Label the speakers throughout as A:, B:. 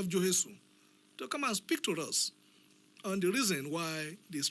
A: Johesu to come and speak to us on the reason why this.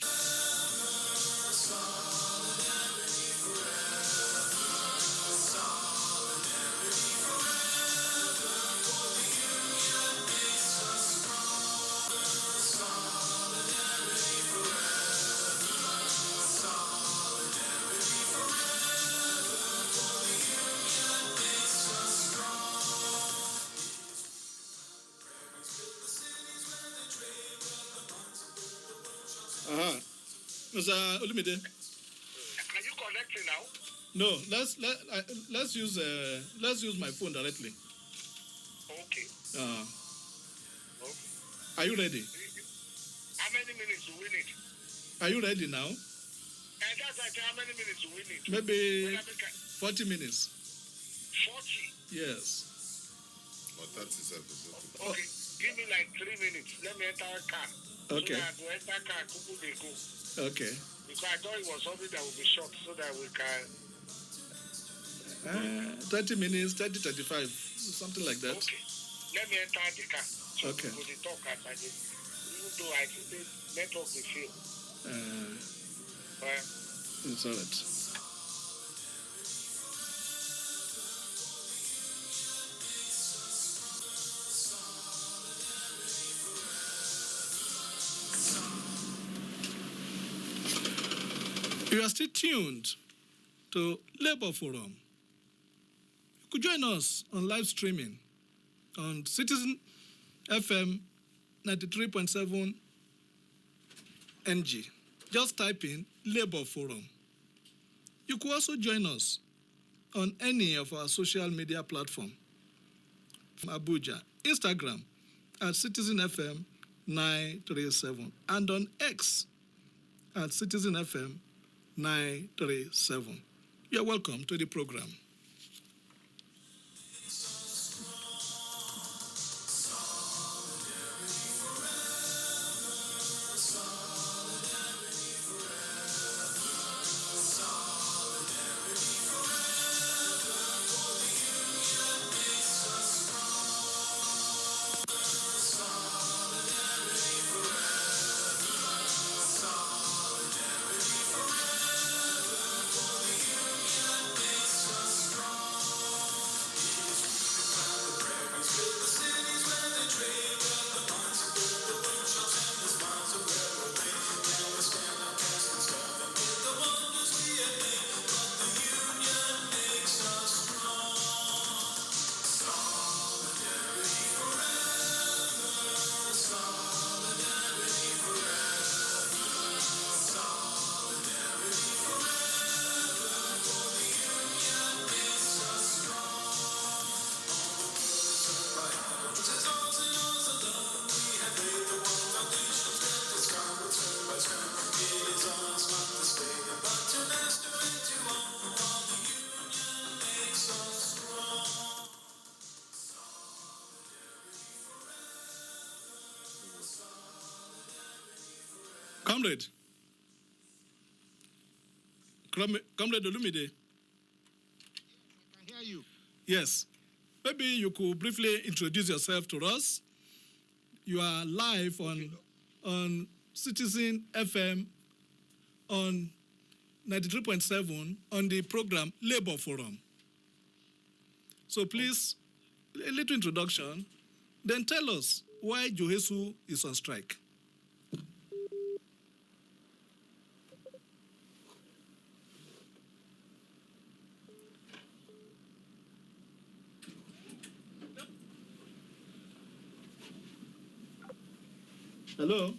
A: Mr. Olumide.
B: Are you connecting now?
A: No, let's use my phone directly.
B: Okay.
A: Okay.
B: Okay.
A: Are you ready?
B: How many minutes do we need?
A: Are you ready now?
B: And that's like how many minutes do we need?
A: Maybe 40 minutes.
B: 40?
A: Yes.
C: Or 37.
B: Okay. Give me like 3 minutes. Let me enter a car.
A: Okay.
B: So that I go enter car, Kuku they go.
A: Okay.
B: Because I thought it was something that would be short so that we can.
A: 30 minutes, 30, 35, something like that.
B: Okay. Let me enter the car. So
A: Okay.
B: we talk as I did. Even though I think the network will fail.
A: It's all right. You are still tuned to Labour Forum. You could join us on live streaming on Citizen FM 93.7 NG. Just type in Labour Forum. You could also join us on any of our social media platforms. From Abuja, Instagram at Citizen FM 937 and on X at Citizen FM 937. You're welcome to the program. Comrade Olumide.
D: I can hear you.
A: Yes. Maybe you could briefly introduce yourself to us. You are live on Citizen FM on 93.7 on the program Labour Forum. So please, a little introduction, then tell us why Johesu is on strike. Hello?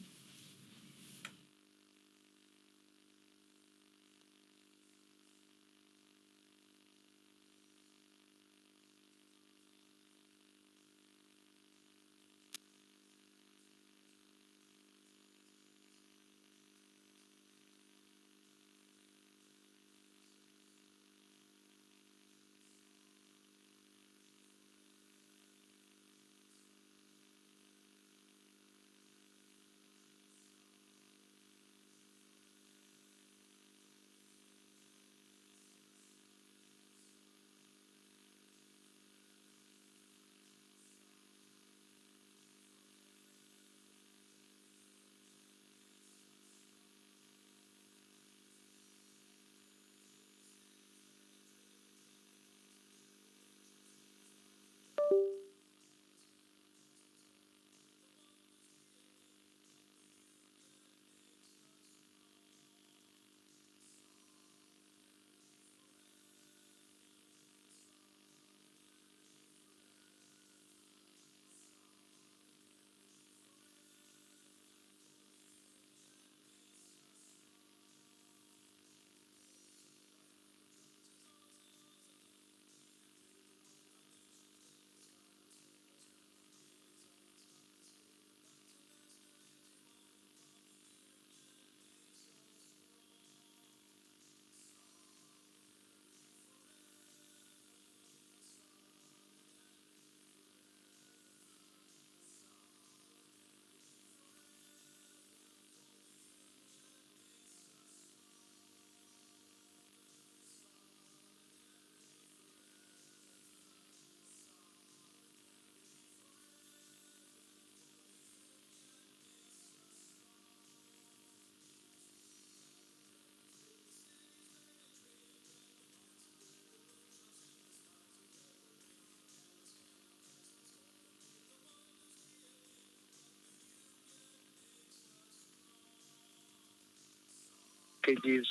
B: packages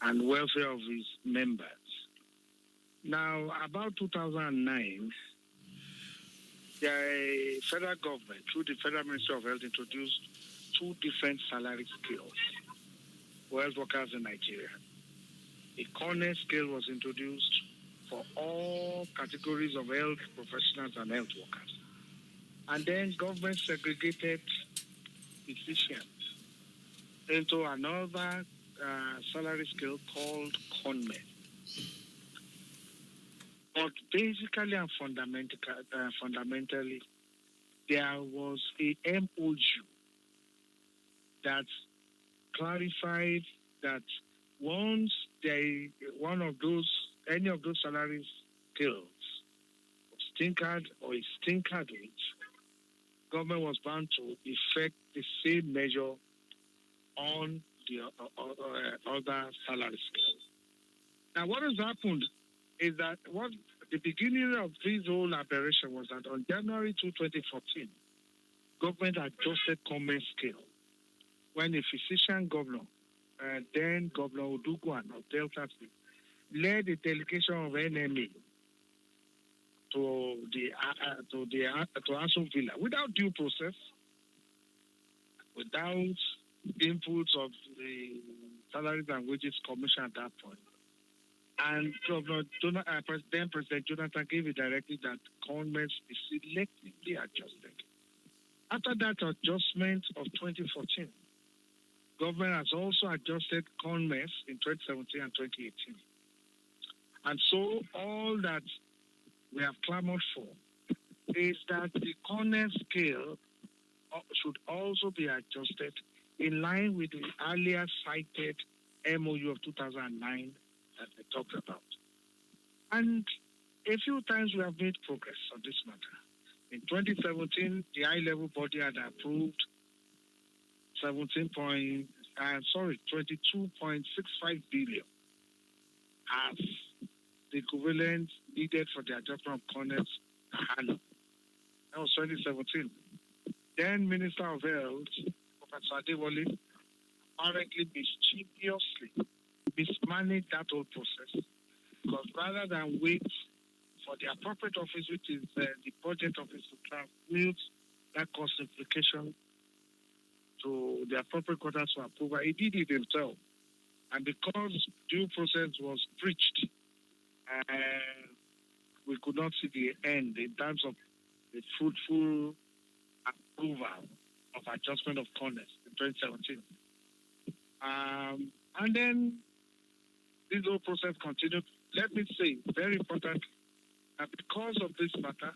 B: and welfare of his members. Now, about 2009, the federal government, through the Federal Ministry of Health, introduced two different salary scales for health workers in Nigeria. A corner scale was introduced for all categories of health professionals and health workers. And then government segregated physicians into another salary scale called CONMED. But basically and fundamentally, there was a MOU that clarified that once any of those salary scales was tinkered or is tinkered with, government was bound to effect the same measure on the other salary scales. Now, what has happened is that the beginning of this whole aberration was that on January 2, 2014, government adjusted common scale when a physician governor, then Governor Odugwan of Delta State, led a delegation of NMA to Aso Villa without due process, without inputs of the Salaries and Wages Commission at that point. And then President Jonathan gave a directive that CONMED be selectively adjusted. After that adjustment of 2014, government has also adjusted CONMED in 2017 and 2018. And so all that we have clamored for is that the corner scale should also be adjusted in line with the earlier cited MOU of 2009 that we talked about. And a few times we have made progress on this matter. In 2017, the high-level body had approved 22.65 billion as the equivalent needed for the adjustment of corners per annum. That was 2017. Then Minister of Health, Professor Adewale, apparently mischievously mismanaged that whole process, because rather than wait for the appropriate office, which is the budget office, to transmit that cost implication to the appropriate quarters for approval, he did it himself. And because due process was breached, we could not see the end in terms of the fruitful approval of adjustment of corners in 2017. And then this whole process continued. Let me say, very important, that because of this matter,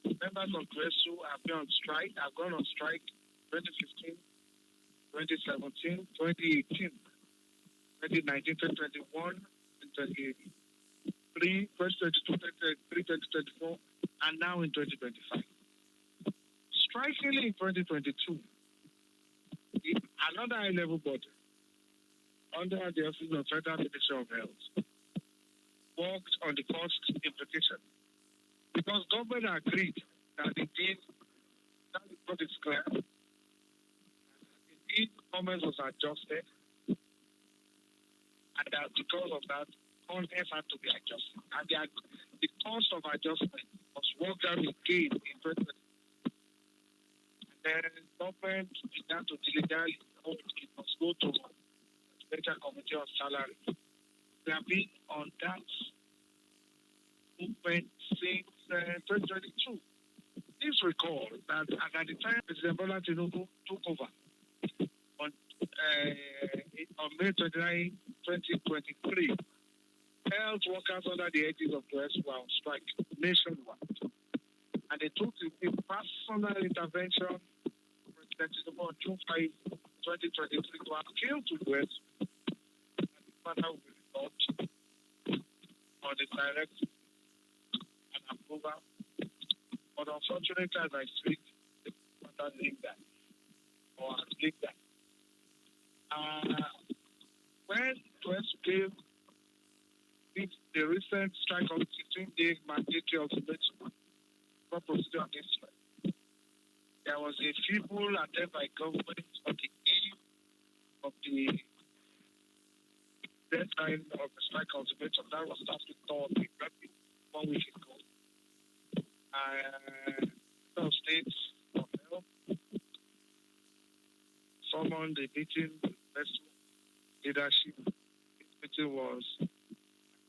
B: members of GRESU have been on strike, have gone on strike 2015, 2017, 2018, 2019, 2021, 2023, 2022, 2024, and now in 2025. Strikingly in 2022, another high-level body under the Office of Federal Ministry of Health worked on the cost implication, because government agreed that indeed, that is what is clear, indeed comments was adjusted, and that because of that, contents had to be adjusted. And the cost of adjustment was worked out again in 2020. And then government began to diligently hope it must go to Special Committee on Salary. We have been on that movement since 2022. Please recall that at the time President Bola Tinubu took over on May 29, 2023, health workers under the edges of the US were on strike nationwide. And they took the personal intervention from President Tinubu on June 5, 2023 to appeal to the US. And the matter will be resolved on the direct and approval. But unfortunately, as I speak, the matter linked that, or has linked that. When the US gave the recent strike of 15-day mandatory ultimatum for procedure on this strike, there was a feeble attempt by government on the eve of the deadline of the strike ultimatum. That was started Thursday, 1 week ago. Some states summoned the meeting, best leadership. This meeting was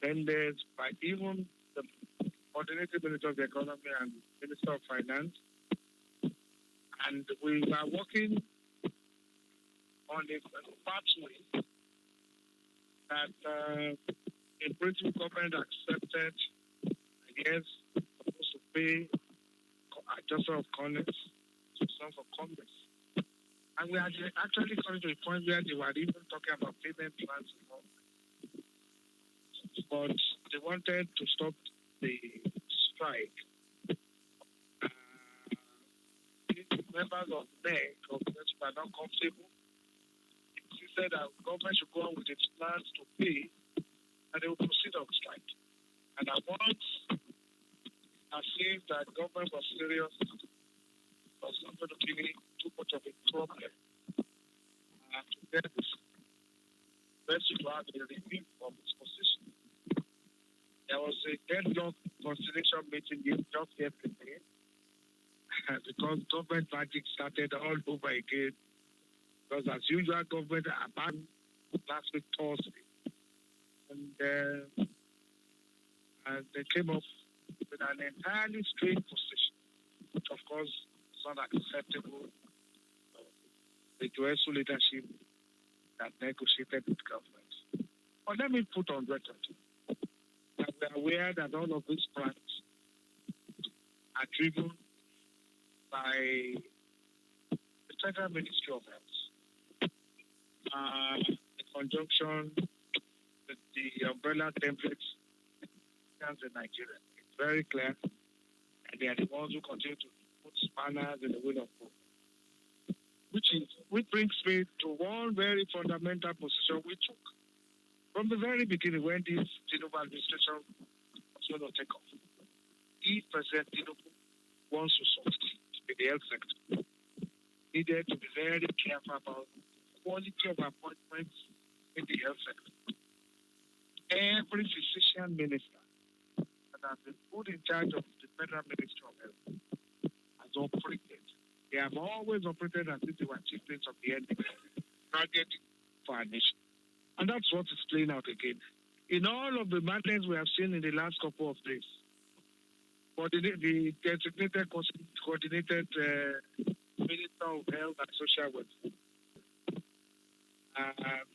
B: attended by even the coordinating minister of the economy and minister of finance. And we are working on a pathway that in principle government accepted, I guess, supposed to pay adjuster of commerce to some for commerce. And we are actually coming to a point where they were even talking about payment plans and all. But they wanted to stop the strike. Members of NEC, of which were not comfortable, insisted that government should go on with its plans to pay, and they will proceed on strike. And I want to see that government was serious, was not going to be too much of a problem. And to get this, best to have a review of its position. There was a deadlock conciliation meeting just yesterday, because government magic started all over again. Because as usual, government abandoned last week Thursday. And they came up with an entirely strange position, which of course is not acceptable. The USO leadership that negotiated with government. But let me put on record that we are aware that all of these plans are driven by the Federal Ministry of Health, in conjunction with the umbrella templates in Nigeria. It's very clear, and they are the ones who continue to put spanners in the wheel of God. Which brings me to one very fundamental position we took from the very beginning when this Tinubu administration was going to take off. If President Tinubu wants to succeed in the health sector, needed to be very careful about the quality of appointments in the health sector. Every physician minister that has been put in charge of the Federal Ministry of Health has operated. They have always operated as if they were chieftains of the NDC, targeting for our nation. And that's what is playing out again. In all of the madness we have seen in the last couple of days, the designated coordinated Minister of Health and Social Welfare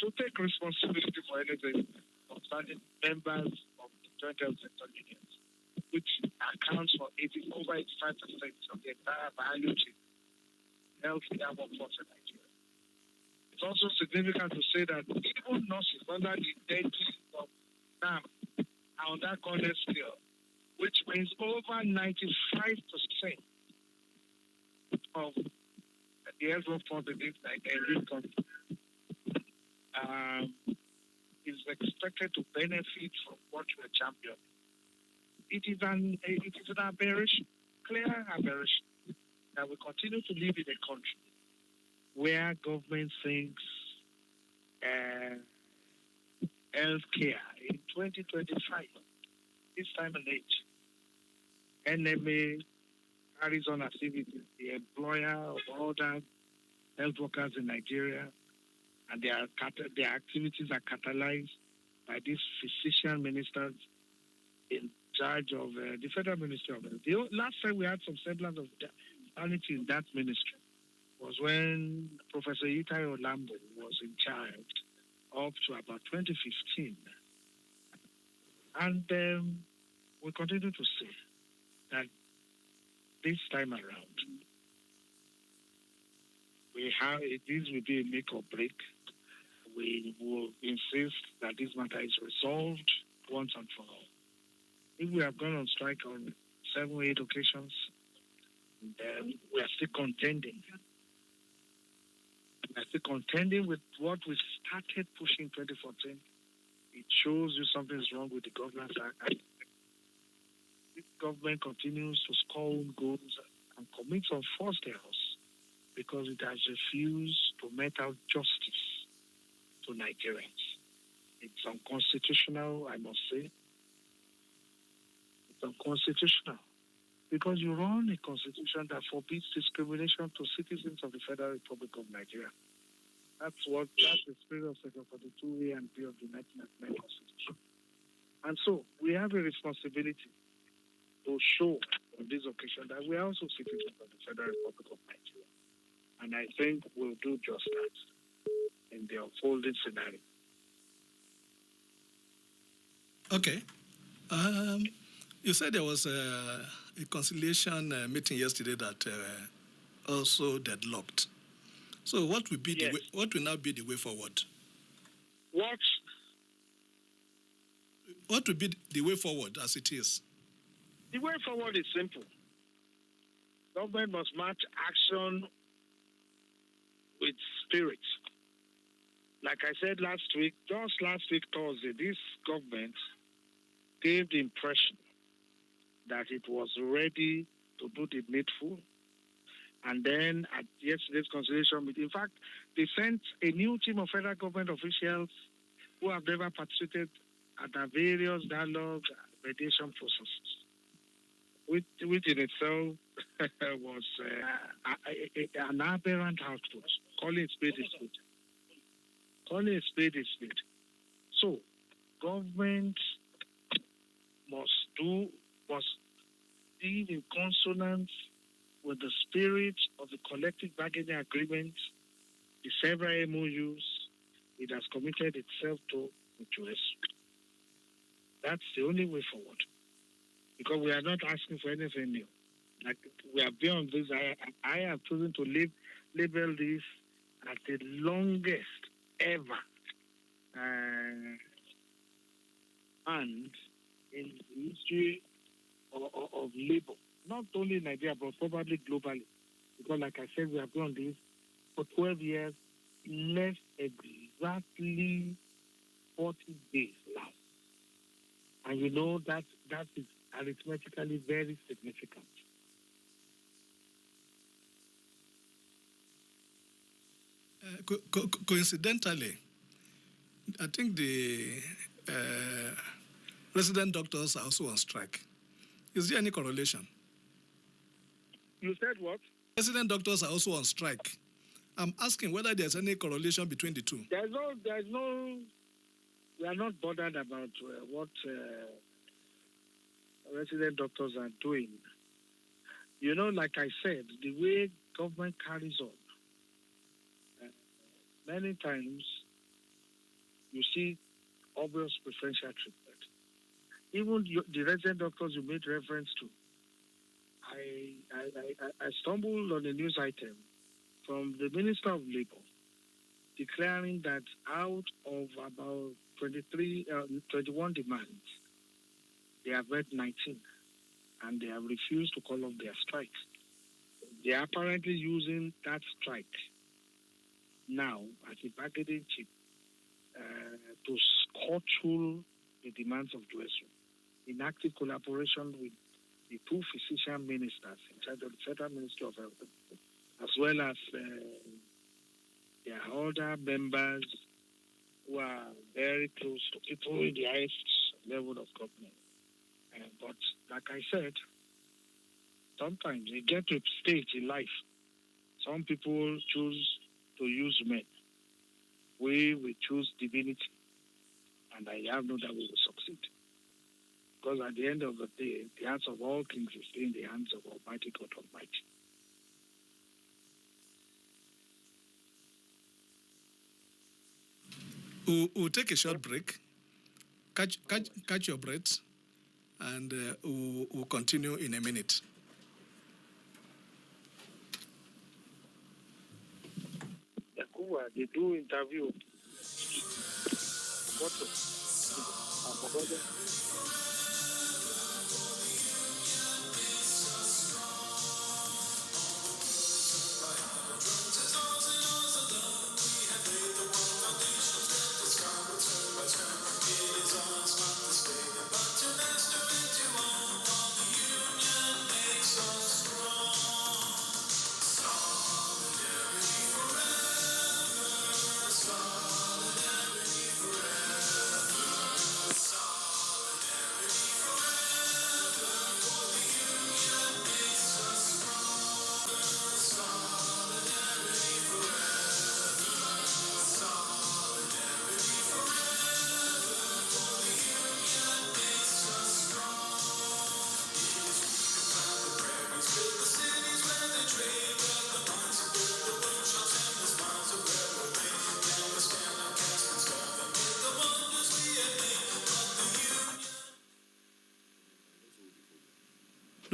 B: to take responsibility for anything concerning members of the Joint Health Sector Unions, which accounts for over 85% of the entire value chain healthcare workforce in Nigeria. It's also significant to say that even nurses under the deadly of NAM are on that corner scale, which means over 95% of the health workforce in this country is expected to benefit from what we are championing. It is an aberration, clear aberration, that we continue to live in a country where government thinks healthcare in 2025, this time and age, NMA carries on activities, the employer of other health workers in Nigeria, and their activities are catalyzed by these physician ministers in charge of the Federal Ministry of Health. The last time we had some semblance of sanity in that ministry was when Professor Itai Olambo was in charge up to about 2015. And we continue to say that this time around, this will be a make or break. We will insist that this matter is resolved once and for all. If we have gone on strike on 7 or 8 occasions, we are still contending. We are still contending with what we started pushing in 2014. It shows you something is wrong with the governance. This government continues to score own goals and commit some forced errors because it has refused to mete out justice to Nigerians It's unconstitutional, I must say. It's unconstitutional because you run a constitution that forbids discrimination to citizens of the Federal Republic of Nigeria. That's the spirit of Section 42A and B of the 1999 Constitution. And so we have a responsibility to show on this occasion that we are also citizens of the Federal Republic of Nigeria. And I think we'll do just that in the unfolding scenario.
A: Okay. You said there was a conciliation meeting yesterday that also deadlocked. So what will be
B: Yes.
A: what will now be the way forward? What will be the way forward as it is?
B: The way forward is simple. Government must match action with spirit. Like I said just last week Thursday, this government gave the impression that it was ready to do the needful. And then at yesterday's conciliation meeting, in fact, they sent a new team of federal government officials who have never participated at the various dialogue and mediation processes, which in itself was an aberrant output. Calling a spade is spade. Calling a spade is spade. So, government must be in consonance with the spirit of the collective bargaining agreement, the several MOUs it has committed itself to US. That's the only way forward. Because we are not asking for anything new. Like we are beyond this. I have chosen to label this as the longest ever and in the history of labor, not only in Nigeria, but probably globally. Because like I said, we have been on this for 12 years, less exactly 40 days now. And you know that is arithmetically very significant.
A: Coincidentally, I think the resident doctors are also on strike. Is there any correlation?
B: You said what?
A: Resident doctors are also on strike. I'm asking whether there's any correlation between the two.
B: There's no, we are not bothered about what resident doctors are doing. You know, like I said, the way government carries on, many times you see obvious preferential treatment. Even the resident doctors you made reference to, I stumbled on a news item from the Minister of Labour declaring that out of about 21 demands, they have met 19 and they have refused to call off their strike. They are apparently using that strike now as a bargaining chip to scuttle the demands of DUSU in active collaboration with the two physician ministers in charge of the Federal Ministry of Health, as well as their other members who are very close to people in the highest level of government. But like I said, sometimes you get to a stage in life, some people choose to use men. We will choose divinity. And I have no doubt we will succeed. Because at the end of the day, the hands of all things is in the hands of Almighty God Almighty.
A: We'll take a short break. Catch your breath, and we'll continue in a minute.
B: Yakuba, they do interview.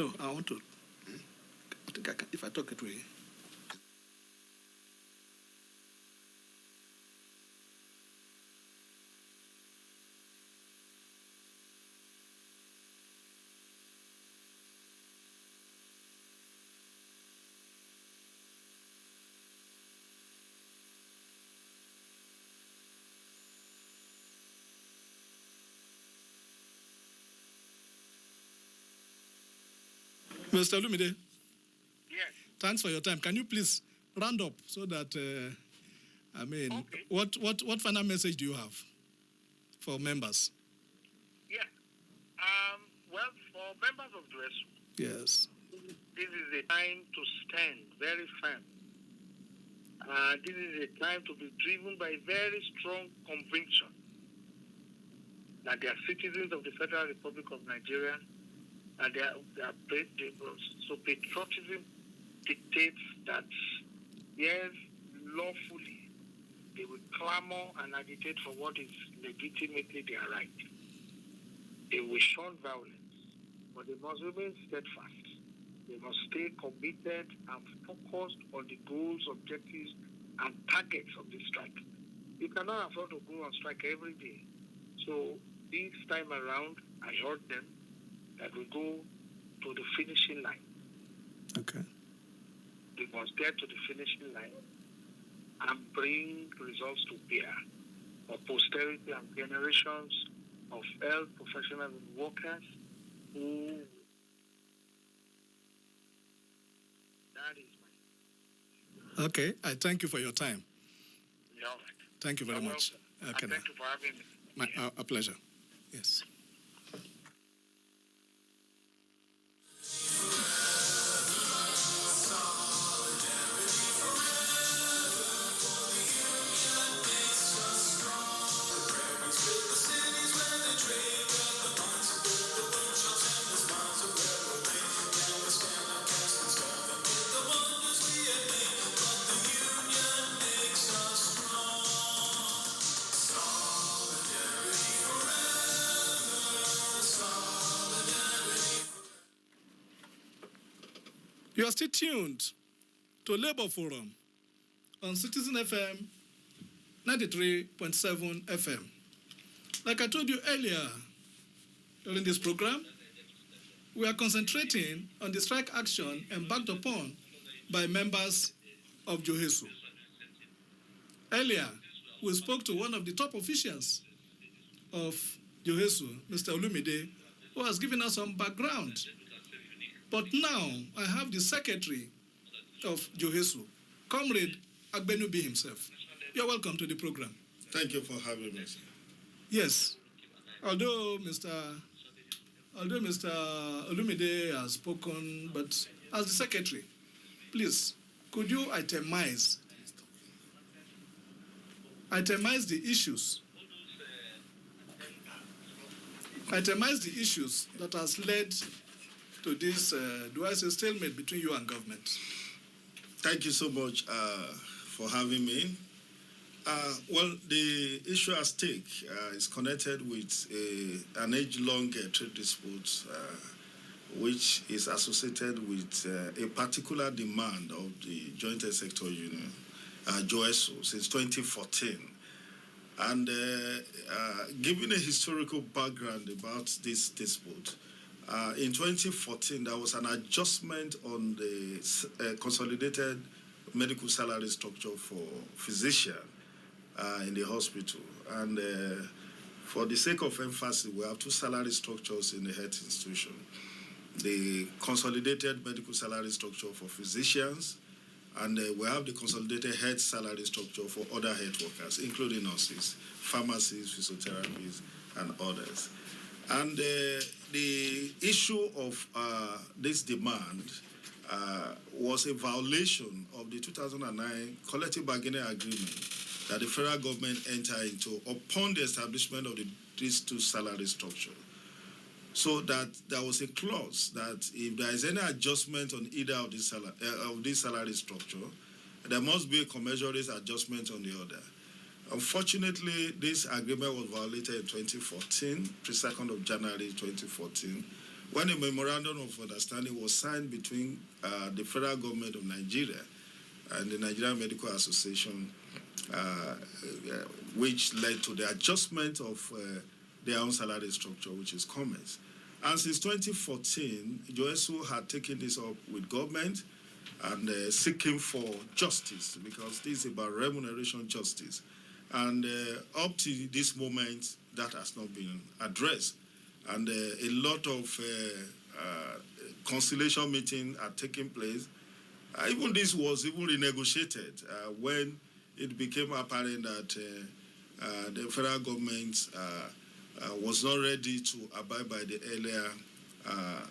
A: No, I want to. I think I can, if I talk it way. Mr. Lumide,
B: Yes.
A: thanks for your time. Can you please round up so that,
B: Okay.
A: what final message do you have for members?
B: Yeah. Well, for members of DRESU,
A: Yes.
B: this is a time to stand very firm. This is a time to be driven by very strong conviction that they are citizens of the Federal Republic of Nigeria, and so patriotism dictates that, yes, lawfully, they will clamor and agitate for what is legitimately their right. They will shun violence, but they must remain steadfast. They must stay committed and focused on the goals, objectives, and targets of the strike. You cannot afford to go on strike every day. So this time around, I heard them that we go to the finishing line.
A: Okay.
B: We must get to the finishing line and bring results to bear for posterity and generations of health professionals and workers who. That is my.
A: Okay. I thank you for your time.
B: You're all right.
A: Thank you very
B: You're
A: much.
B: welcome.
A: Okay.
B: And thank you for having me.
A: A pleasure. Yes. You are still tuned to Labour Forum on Citizen FM 93.7 FM. Like I told you earlier during this program, we are concentrating on the strike action embarked upon by members of Johesu. Earlier, we spoke to one of the top officials of Johesu, Mr. Olumide, who has given us some background. But now I have the secretary of Johesu, Comrade Agbenubi himself. You're welcome to the program.
C: Thank you for having me.
A: Yes. Although Mr. Olumide has spoken, but as the secretary, please, could you itemize the issues? Itemize the issues that has led to this, do I say, stalemate between you and government?
C: Thank you so much for having me. Well, the issue at stake is connected with an age-long trade dispute, which is associated with a particular demand of the Joint Sector Union, JOESU, since 2014. And given a historical background about this dispute, in 2014, there was an adjustment on the consolidated medical salary structure for physicians in the hospital. And for the sake of emphasis, we have two salary structures in the health institution. The consolidated medical salary structure for physicians, and we have the consolidated health salary structure for other health workers, including nurses, pharmacists, physiotherapists, and others. And the issue of this demand was a violation of the 2009 collective bargaining agreement that the federal government entered into upon the establishment of these two salary structures. So that there was a clause that if there is any adjustment on either of this salary structure, there must be a commensurate adjustment on the other. Unfortunately, this agreement was violated in 2014, 2nd of January 2014, when a memorandum of understanding was signed between the federal government of Nigeria and the Nigerian Medical Association, which led to the adjustment of their own salary structure, which is COMES. And since 2014, JOHESU had taken this up with government and seeking for justice, because this is about remuneration justice. And up to this moment, that has not been addressed. And a lot of conciliation meetings are taking place. Even this was even renegotiated when it became apparent that the federal government was not ready to abide by the earlier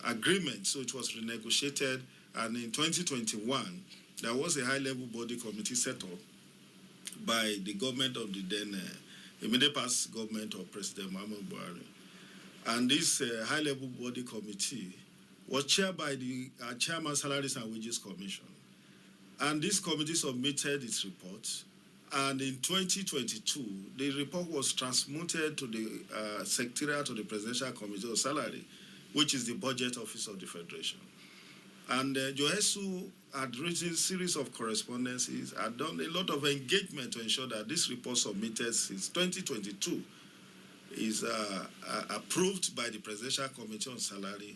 C: agreement. So it was renegotiated, and in 2021, there was a high-level body committee set up by the government of the then immediate past government of President Muhammadu Buhari. And this high-level body committee was chaired by the Chairman Salaries and Wages Commission. And this committee submitted its report. And in 2022, the report was transmitted to the Secretariat of the Presidential Committee of Salary, which is the budget office of the Federation. And JOHESU had written a series of correspondences, had done a lot of engagement to ensure that this report submitted since 2022 is approved by the Presidential Committee on Salary,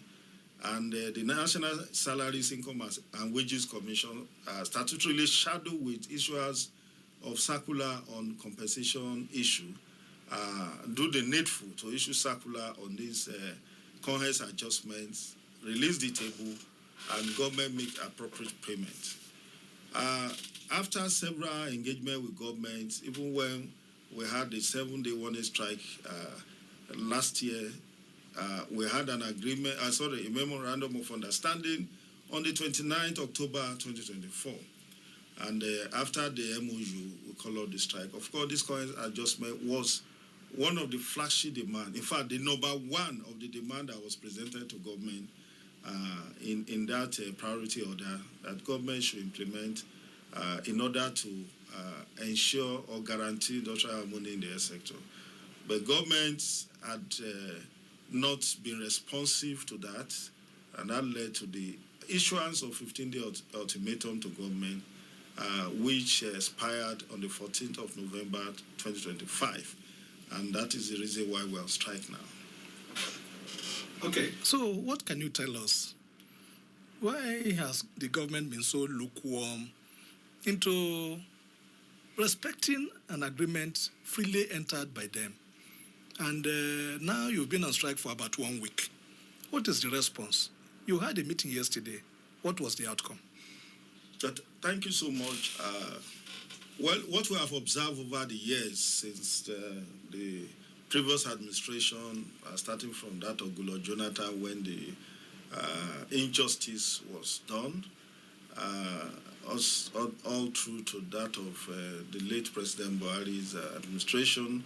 C: and the National Salaries, Income and Wages Commission statutorily shadowed with issuers of circular on compensation issue, do the needful to issue circular on these COMES adjustments, release the table, and government make appropriate payment. After several engagement with government, even when we had the 7-day warning strike last year, we had an agreement, a memorandum of understanding on the 29th October 2024. And after the MOU, we call out the strike. Of course, this COMES adjustment was one of the flagship demands. In fact, the number one of the demand that was presented to government in that priority order that government should implement in order to ensure or guarantee industrial harmony in the health sector. But government had not been responsive to that, and that led to the issuance of 15-day ultimatum to government, which expired on the 14th of November 2025. And that is the reason why we're on strike now.
A: Okay, so what can you tell us? Why has the government been so lukewarm into respecting an agreement freely entered by them? And now you've been on strike for about 1 week. What is the response? You had a meeting yesterday. What was the outcome?
C: Thank you so much. Well, what we have observed over the years since the previous administration, starting from that of Goodluck Jonathan, when the injustice was done, all through to that of the late President Buhari's administration,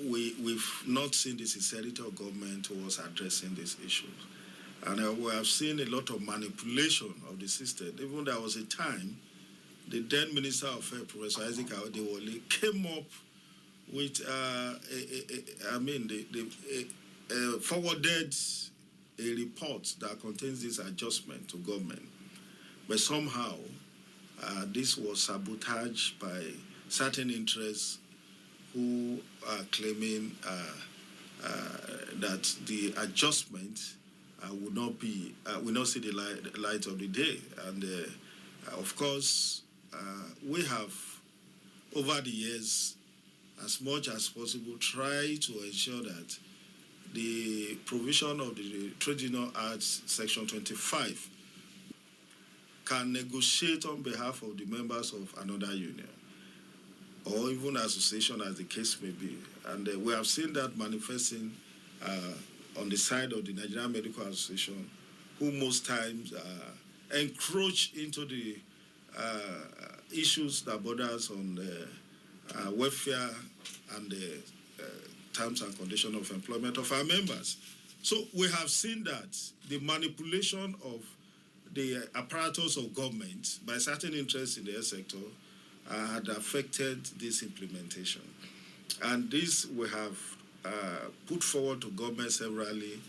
C: we've not seen the sincerity of government towards addressing these issues. And we have seen a lot of manipulation of the system. Even there was a time, the then Minister of Health, Professor Isaac Adewale, came up with, forwarded a report that contains this adjustment to government. But somehow, this was sabotaged by certain interests who are claiming that the adjustment will not see the light of the day. And of course, we have, over the years, as much as possible, try to ensure that the provision of the Trade Union Act, Section 25, can negotiate on behalf of the members of another union, or even association, as the case may be. And we have seen that manifesting on the side of the Nigerian Medical Association, who most times encroach into the issues that borders on welfare and the terms and conditions of employment of our members. So we have seen that the manipulation of the apparatus of government by certain interests in the health sector had affected this implementation. And this we have put forward to government severally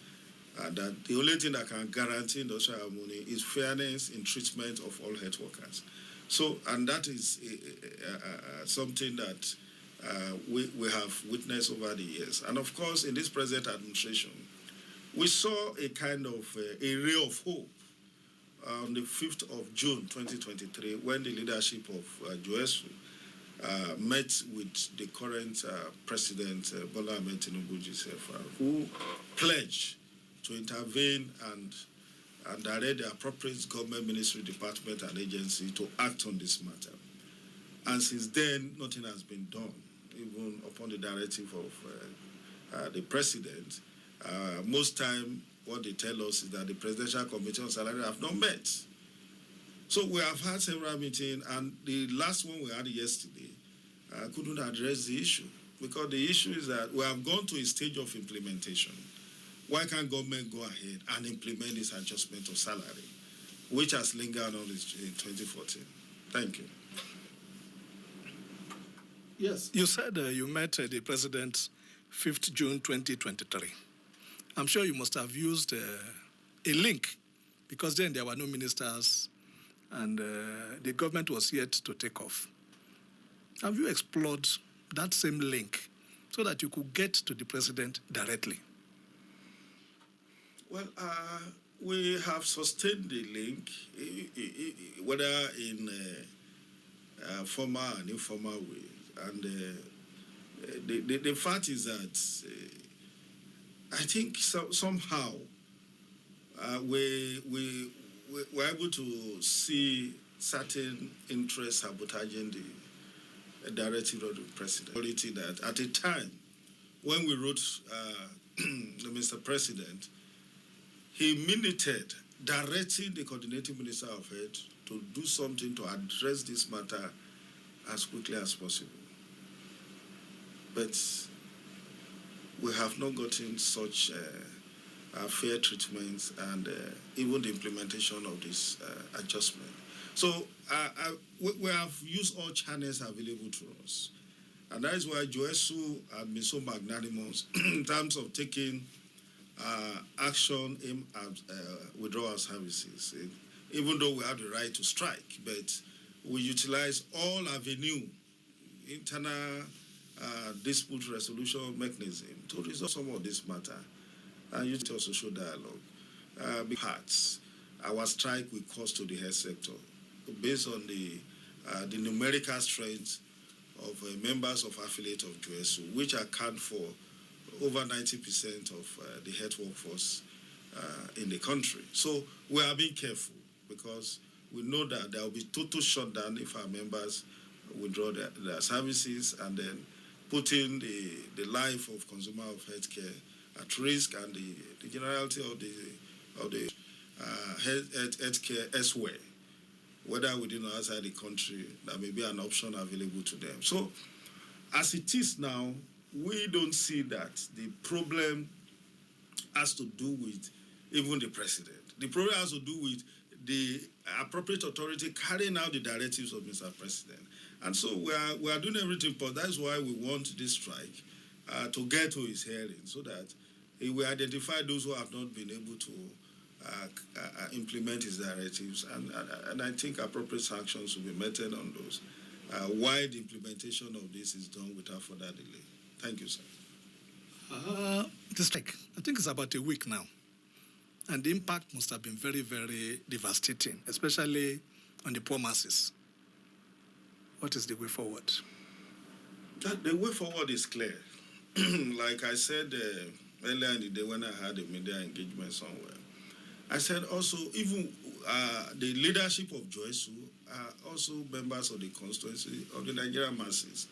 C: that the only thing that can guarantee industrial harmony is fairness in treatment of all health workers. So, and that is something that we have witnessed over the years. And of course, in this present administration, we saw a kind of a ray of hope on the 5th of June 2023 when the leadership of JOESU met with the current president, Bola Ahmed Tinubu GCFR, who pledged to intervene and direct the appropriate government ministry, department, and agency to act on this matter. And since then, nothing has been done, even upon the directive of the president. Most time, what they tell us is that the Presidential Committee on Salary have not met. So we have had several meetings, and the last one we had yesterday couldn't address the issue, because the issue is that we have gone to a stage of implementation. Why can't government go ahead and implement this adjustment of salary, which has lingered on in 2014? Thank you.
A: Yes, you said you met the president 5th June 2023. I'm sure you must have used a link, because then there were no ministers and the government was yet to take off. Have you explored that same link so that you could get to the president directly?
C: Well, we have sustained the link, whether in formal and informal ways. And the fact is that I think somehow we're able to see certain interests sabotaging the directive of the president. That at a time when we wrote Mr. President, he minuted directing the coordinating minister of health to do something to address this matter as quickly as possible. But we have not gotten such fair treatment and even the implementation of this adjustment. So we have used all channels available to us. And that is why JOESU has been so magnanimous in terms of taking action aimed at withdrawal services. Even though we have the right to strike, but we utilize all avenue, internal dispute resolution mechanism to resolve some of this matter and use it also social dialogue. Our strike will cost to the health sector based on the numerical strength of members of affiliate of JOESU, which account for over 90% of the health workforce in the country. So we are being careful, because we know that there will be total shutdown if our members withdraw their services, and then putting the life of consumer of healthcare at risk, and the generality of the healthcare elsewhere, whether within or outside the country. There may be an option available to them. So as it is now, we don't see that the problem has to do with even the president. The problem has to do with the appropriate authority carrying out the directives of Mr. President. And so we are doing everything, but that's why we want this strike to get to his hearing, so that he will identify those who have not been able to implement his directives, and I think appropriate sanctions will be meted on those, while the implementation of this is done without further delay. Thank you, sir.
A: The strike, I think it's about a week now, and the impact must have been very, very devastating, especially on the poor masses. What is the way forward?
C: The way forward is clear. Like I said earlier in the day when I had a media engagement somewhere, I said also even the leadership of JOESU are also members of the constituency of the Nigerian masses.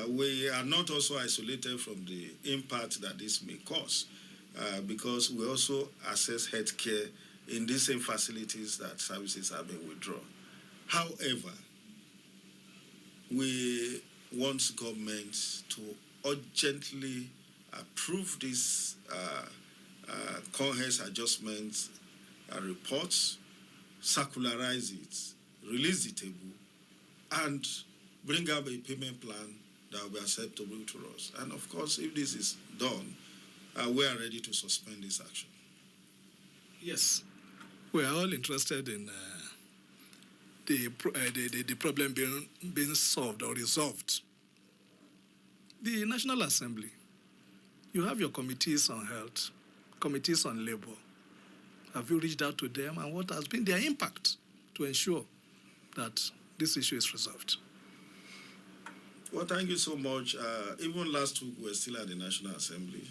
C: We are not also isolated from the impact that this may cause, because we also access healthcare in these same facilities that services have been withdrawn. However, we want government to urgently approve this health adjustment reports, circularize it, release the table, and bring up a payment plan that will be acceptable to us. And of course, if this is done, we are ready to suspend this action.
A: Yes, we are all interested in the problem being solved or resolved. The National Assembly, you have your committees on health, committees on labor. Have you reached out to them, and what has been their impact to ensure that this issue is resolved?
C: Well, thank you so much. Even last week, we were still at the National Assembly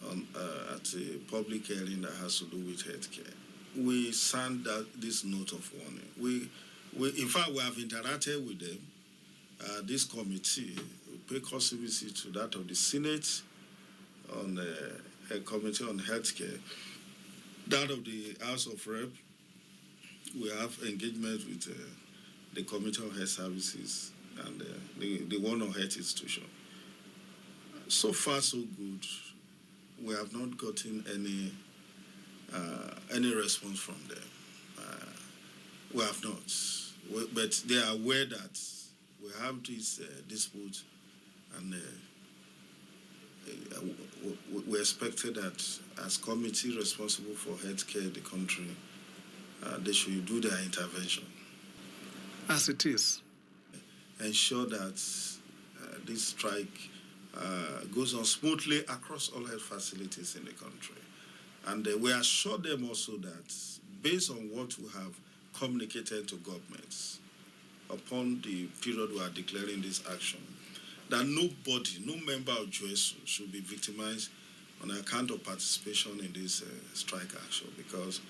C: at a public hearing that has to do with healthcare. We sent this note of warning. In fact, we have interacted with them. This committee will pay custody to that of the Senate on a committee on healthcare. That of the House of Rep, we have engagement with the Committee on Health Services and the one on health institution. So far, so good. We have not gotten any response from them. We have not. But they are aware that we have this dispute, and we expected that as committee responsible for healthcare in the country, they should do their intervention.
A: As it is.
C: Ensure that this strike goes on smoothly across all health facilities in the country. And we assure them also that based on what we have communicated to governments upon the period we are declaring this action, that nobody, no member of JOESU should be victimized on account of participation in this strike action, because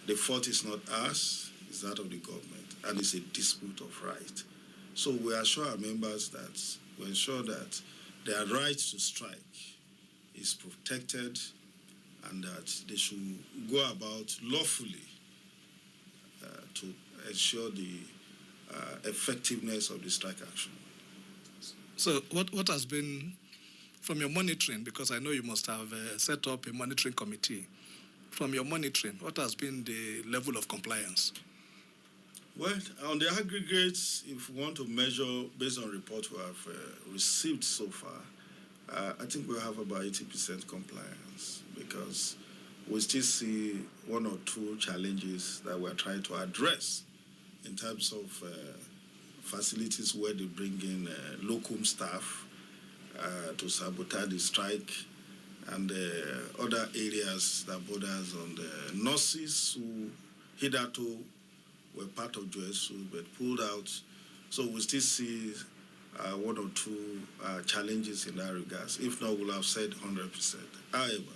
C: the fault is not ours, it's that of the government, and it's a dispute of right. So we assure our members that we ensure that their right to strike is protected and that they should go about lawfully to ensure the effectiveness of the strike action.
A: So what has been, from your monitoring, because I know you must have set up a monitoring committee, from your monitoring, what has been the level of compliance?
C: Well, on the aggregates, if we want to measure based on reports we have received so far, I think we have about 80% compliance, because we still see one or two challenges that we're trying to address in terms of facilities where they bring in locum staff to sabotage the strike, and other areas that borders on the nurses who hitherto were part of JOESU but pulled out. So we still see one or two challenges in that regard. If not, we'll have said 100%. However,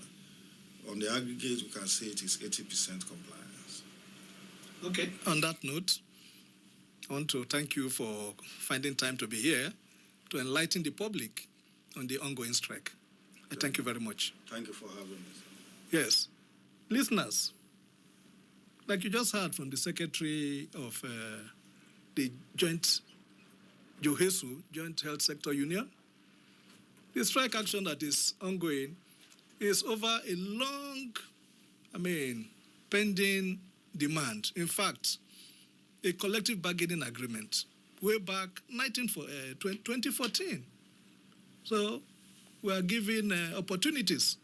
C: on the aggregate, we can say it is 80% compliance.
A: Okay. On that note, I want to thank you for finding time to be here to enlighten the public on the ongoing strike. I thank you very much.
C: Thank you for having me.
A: Yes. Listeners, like you just heard from the Secretary of the JOESU, Joint Health Sector Union, the strike action that is ongoing is over a long, pending demand. In fact, a collective bargaining agreement way back 2014. So we are giving opportunities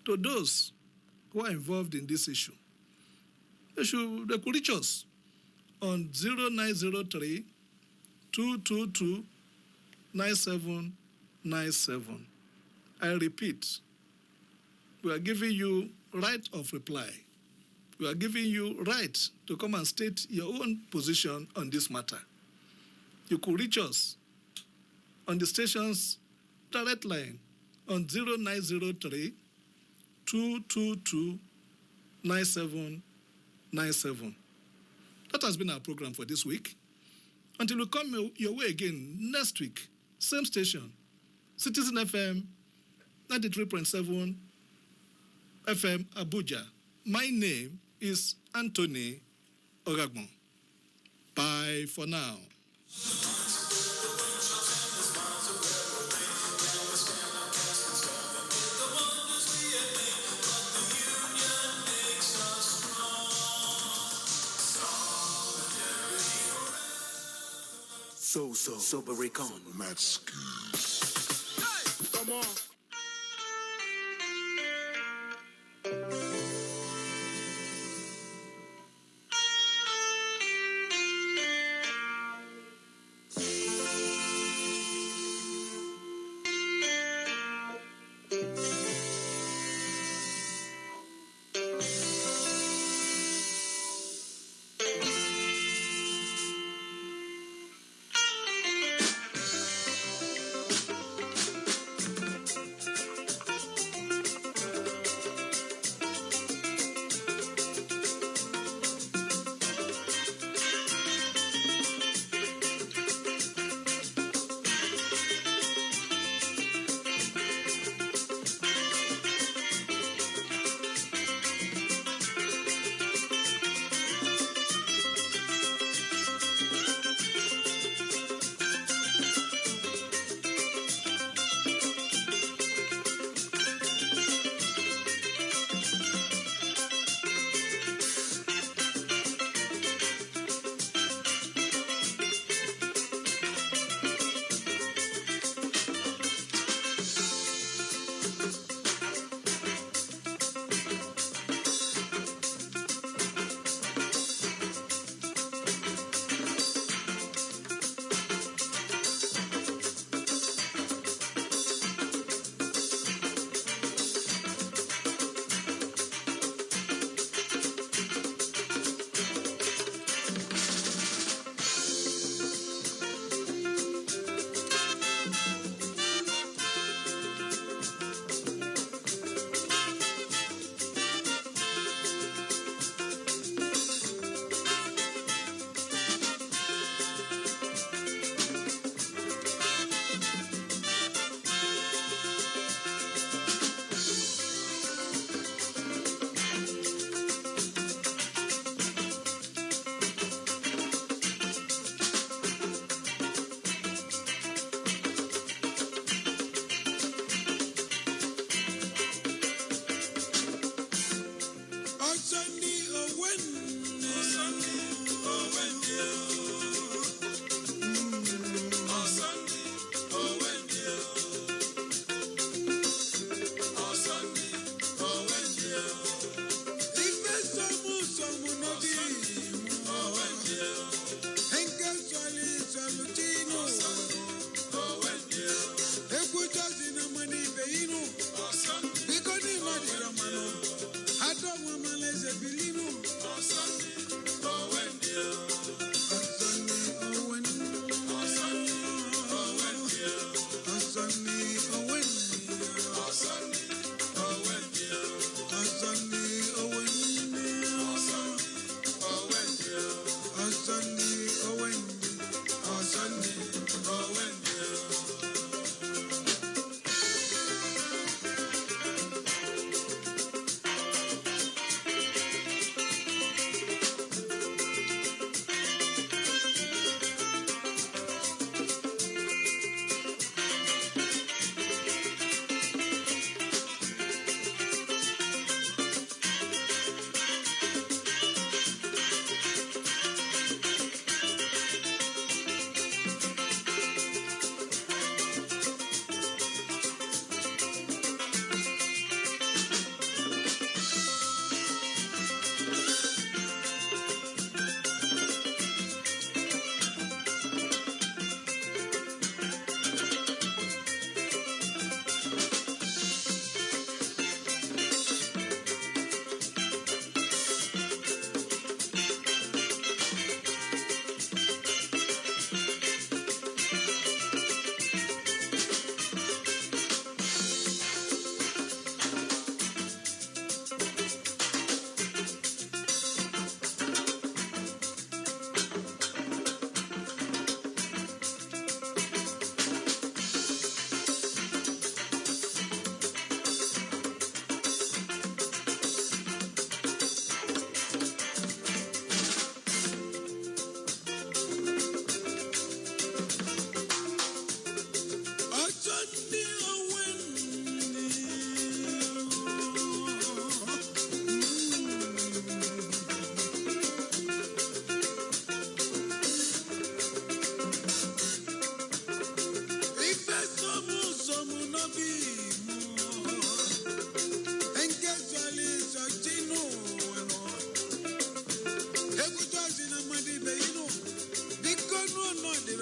A: to those who are involved in this issue. They could reach us on 0903 222 9797. I repeat, we are giving you right of reply. We are giving you right to come and state your own position on this matter. You could reach us on the station's direct line on 0903 222 9797. That has been our program for this week. Until we come your way again next week, same station, Citizen FM 93.7 FM Abuja. My name is Anthony Oragbon. Bye for now.
E: Sober Recon.
D: Mad Skills. Hey, come on.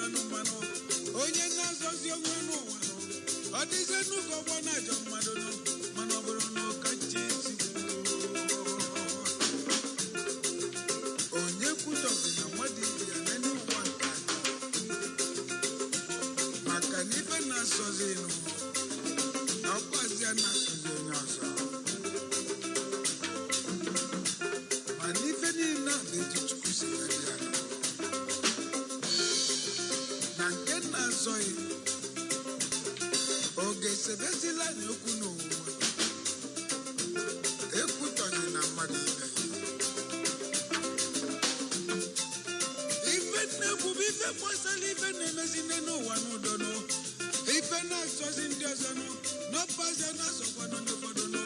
E: n'ọnụ mmanụ onye na-azọzi onwe n'ụwa ọ dịzie nnukwu ọgbọ na-ajọ mmadụ nụ mana ọ bụrụ na ụka chi si onye kwutọzi na mmadụ ibe ya n'elu ụwa nke a maka na ife na-asọzi nụ na ọkwazi a na-asọzi onye ọzọ mana ife niile a na-eji Chukwu si ya dị ya na nke na-azọghị oge esebezila anyị okwu n'ụwa ekwutọghị na mmadụ ibe ife nnekwu bụ ife gbasara ife na-emezi nne n'ụwa n'ụdọnụ ife na-asọzi ndị ọzọ nụ n'ọpazi na-asọkwanụ ndị ụfọdụ nụ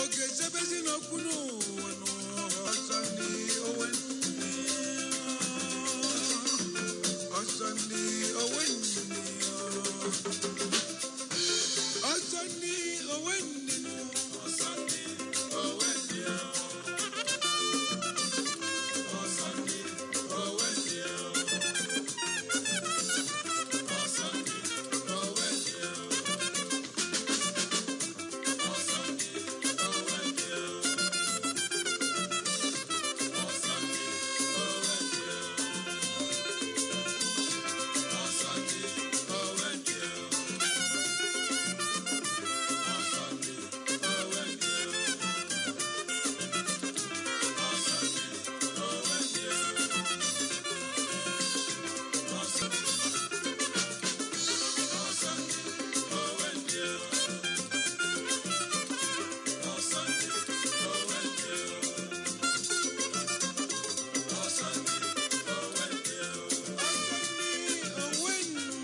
E: oge esebezi n'okwu n'ụwa n'ọzọ ndị owe